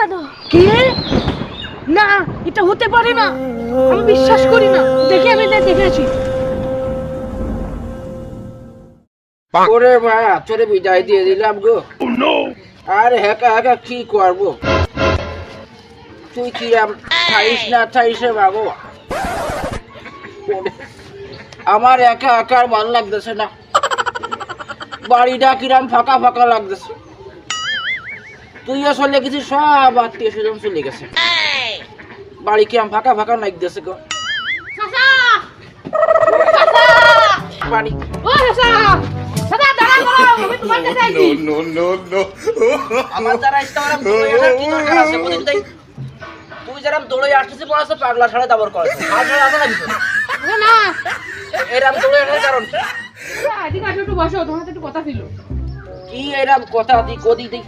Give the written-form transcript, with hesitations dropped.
কেন? কি না, এটা হতে পারে না, আমি বিশ্বাস করি না। দেখে আমি দেখেছি। ওরে মায়া, তোরে বিদায় দিয়ে দিলাম গো। আর একা একা কি করবো? তুই কি থাইস না থাইস রে বাবু? আমার একা একা আর ভালো লাগতেছে না, বাড়িটা কিরাম ফাঁকা ফাঁকা লাগতেছে। তুইও চলে গেছিস, সব আত্মীয় স্বজন চলে গেছে, বাড়ি কিরাম ফাঁকা ফাঁকা লাগতেছে গো। চাচা, বাড়ি ও চাচা, চাচা দাঁড়াও, আমি তোমার কাছে আইছি। আমার দ্বারা ইস্তাহারাম দৌড়ে আসার কি দরকার আছে? বুঝলি তুই যেরকম দৌড়ে আসতেছিস মনে হচ্ছে পাগলা ছাড়া দাবর করেছে। আর ছাড়া আছে না কিছু? না, এরকম দৌড়ে আসার কারণ কি? ঠিক আছে, একটু বসো, তোমার সাথে একটু কথা ছিল। কি এরকম কথা তুই কদি তুই